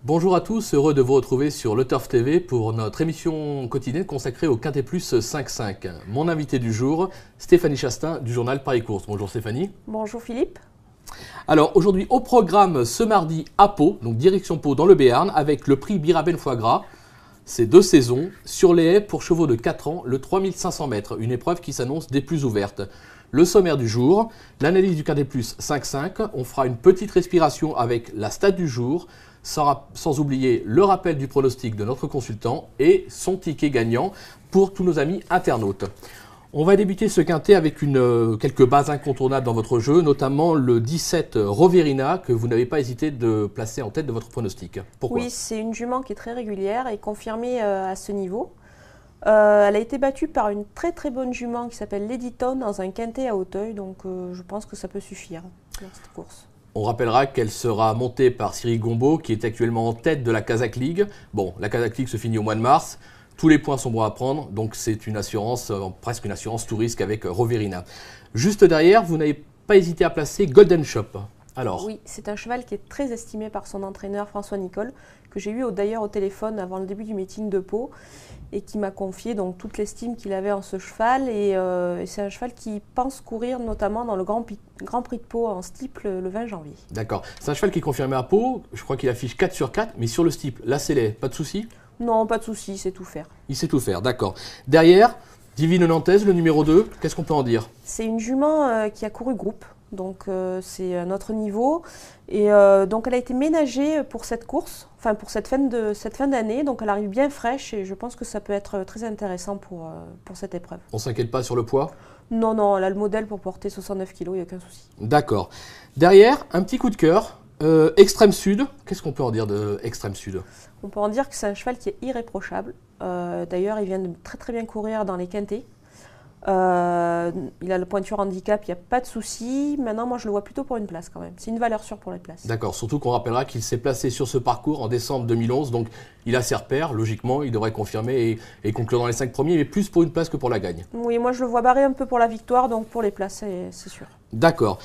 Bonjour à tous, heureux de vous retrouver sur Le Turf TV pour notre émission quotidienne consacrée au Quintet Plus 5-5. Mon invité du jour, Stéphanie Chastain du journal Paris Course. Bonjour Stéphanie. Bonjour Philippe. Alors aujourd'hui au programme ce mardi à Pau, donc direction Pau dans le Béarn, avec le prix Biraben Foie Gras. C'est 2 saisons sur les haies pour chevaux de 4 ans, le 3500 mètres, une épreuve qui s'annonce des plus ouvertes. Le sommaire du jour, l'analyse du Quintet Plus 5-5, on fera une petite respiration avec la stat du jour, sans oublier le rappel du pronostic de notre consultant et son ticket gagnant pour tous nos amis internautes. On va débuter ce quintet avec quelques bases incontournables dans votre jeu, notamment le 17 Roverina que vous n'avez pas hésité de placer en tête de votre pronostic. Pourquoi ? Oui, c'est une jument qui est très régulière et confirmée à ce niveau. Elle a été battue par une très très bonne jument qui s'appelle l'Editon dans un quintet à Hauteuil, donc je pense que ça peut suffire dans cette course. On rappellera qu'elle sera montée par Cyril Gombaud, qui est actuellement en tête de la Kazakh League. Bon, la Kazakh League se finit au mois de mars. Tous les points sont bons à prendre, donc c'est une assurance, presque une assurance tout risque avec Roverina. Juste derrière, vous n'avez pas hésité à placer Golden Shop. Alors. Oui, c'est un cheval qui est très estimé par son entraîneur François Nicole, que j'ai eu d'ailleurs au téléphone avant le début du meeting de Pau, et qui m'a confié donc toute l'estime qu'il avait en ce cheval. Et c'est un cheval qui pense courir notamment dans le Grand Prix de Pau en steeple le 20 janvier. D'accord. C'est un cheval qui est confirmé à Pau. Je crois qu'il affiche 4 sur 4, mais sur le steeple, là c'est laid. Pas de souci ? Non, pas de souci, il sait tout faire. Il sait tout faire, d'accord. Derrière, Divine Nantaise, le numéro 2, qu'est-ce qu'on peut en dire ? C'est une jument qui a couru groupe, donc c'est notre niveau. Et donc elle a été ménagée pour cette course, enfin pour cette fin d'année, donc elle arrive bien fraîche et je pense que ça peut être très intéressant pour cette épreuve. On ne s'inquiète pas sur le poids ? Non, non, elle a le modèle pour porter 69 kg, il n'y a aucun souci. D'accord. Derrière, un petit coup de cœur, Extrême Sud, qu'est-ce qu'on peut en dire de Extrême Sud ? On peut en dire que c'est un cheval qui est irréprochable. D'ailleurs, il vient de très très bien courir dans les quintets. Il a le pointure handicap, il n'y a pas de souci. Maintenant, moi, je le vois plutôt pour une place quand même. C'est une valeur sûre pour les places. D'accord, surtout qu'on rappellera qu'il s'est placé sur ce parcours en décembre 2011. Donc, il a ses repères. Logiquement, il devrait confirmer et conclure dans les 5 premiers, mais plus pour une place que pour la gagne. Oui, moi, je le vois barrer un peu pour la victoire. Donc, pour les places, c'est sûr. D'accord.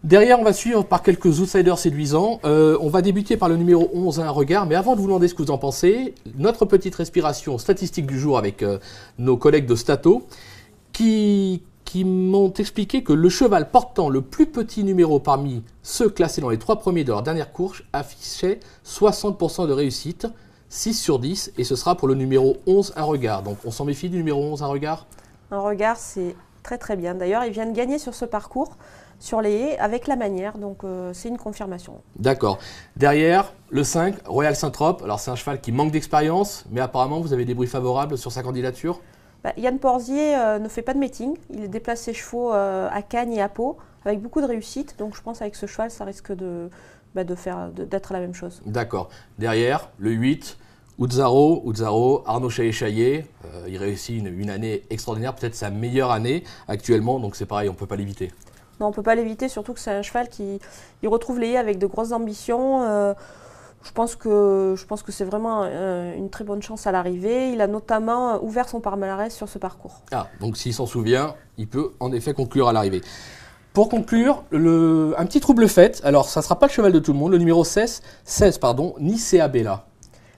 Derrière, on va suivre par quelques outsiders séduisants. On va débuter par le numéro 11, un regard. Mais avant de vous demander ce que vous en pensez, notre petite respiration statistique du jour avec nos collègues de Stato qui m'ont expliqué que le cheval portant le plus petit numéro parmi ceux classés dans les 3 premiers de leur dernière course affichait 60% de réussite, 6 sur 10. Et ce sera pour le numéro 11, un regard. Donc on s'en méfie du numéro 11, un regard ? Un regard, c'est très très bien. D'ailleurs, il vient de gagner sur ce parcours, sur les haies, avec la manière, donc c'est une confirmation. D'accord. Derrière, le 5, Royal Saint-Trope. Alors c'est un cheval qui manque d'expérience, mais apparemment vous avez des bruits favorables sur sa candidature ? Yann Porzier ne fait pas de meeting, il déplace ses chevaux à Cagnes et à Pau, avec beaucoup de réussite, donc je pense qu'avec ce cheval, ça risque d'être la même chose. D'accord. Derrière, le 8, Oudzaro, Arnaud Chaillet-Chaillet, il réussit une année extraordinaire, peut-être sa meilleure année actuellement, donc c'est pareil, on ne peut pas l'éviter. Non, on ne peut pas l'éviter, surtout que c'est un cheval qui retrouve les haies avec de grosses ambitions. Je pense que c'est vraiment une très bonne chance à l'arrivée. Il a notamment ouvert son palmarès sur ce parcours. Ah, donc s'il s'en souvient, il peut en effet conclure à l'arrivée. Pour conclure, un petit trouble fait. Alors, ça ne sera pas le cheval de tout le monde, le numéro 16, Nicea Bella.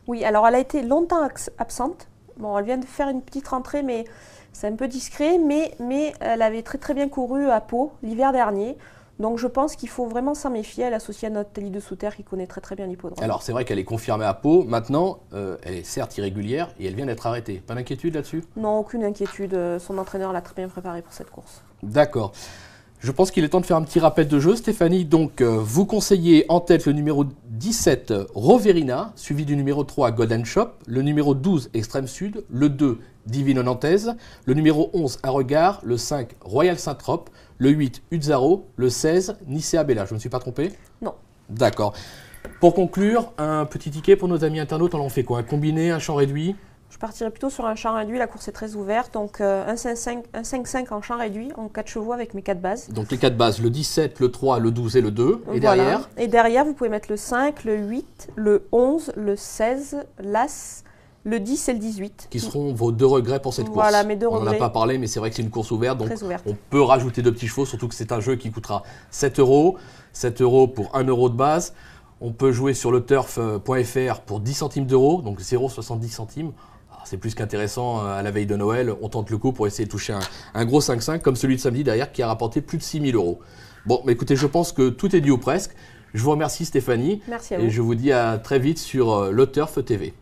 Oui, alors elle a été longtemps absente. Bon, elle vient de faire une petite rentrée, mais c'est un peu discret. Mais elle avait très très bien couru à Pau l'hiver dernier. Donc je pense qu'il faut vraiment s'en méfier. Elle est associée à notre Télé de Souter qui connaît très très bien l'hippodrome. Alors c'est vrai qu'elle est confirmée à Pau. Maintenant, elle est certes irrégulière et elle vient d'être arrêtée. Pas d'inquiétude là-dessus ? Non, aucune inquiétude. Son entraîneur l'a très bien préparée pour cette course. D'accord. Je pense qu'il est temps de faire un petit rappel de jeu. Stéphanie, donc vous conseillez en tête le numéro 17 Roverina, suivi du numéro 3 Golden Shop, le numéro 12 Extrême Sud, le 2 Divine Nantaise, le numéro 11 Un Regard, le 5 Royal Saint-Trope, le 8 Oudzaro, le 16 Nicea Bella. Je ne me suis pas trompé ? Non. D'accord. Pour conclure, un petit ticket pour nos amis internautes, on en fait quoi ? Un combiné, un champ réduit ? Je partirais plutôt sur un champ réduit, la course est très ouverte, donc un 5-5 en champ réduit, en 4 chevaux avec mes 4 bases. Donc les 4 bases, le 17, le 3, le 12 et le 2. Et voilà. derrière ? Et derrière, vous pouvez mettre le 5, le 8, le 11, le 16, l'As, le 10 et le 18. Qui seront vos 2 regrets pour cette course. Voilà, mes 2 regrets. On n'en a pas parlé, mais c'est vrai que c'est une course ouverte, donc très ouverte. On peut rajouter 2 petits chevaux, surtout que c'est un jeu qui coûtera 7 €. 7 € pour 1 € de base. On peut jouer sur le turf.fr pour 10 centimes d'euros, donc 0,70 centimes. C'est plus qu'intéressant à la veille de Noël. On tente le coup pour essayer de toucher un gros 5-5 comme celui de samedi derrière qui a rapporté plus de 6 000 euros. Bon, mais écoutez, je pense que tout est dit ou presque. Je vous remercie Stéphanie. Merci à vous. Et je vous dis à très vite sur Le Turf TV.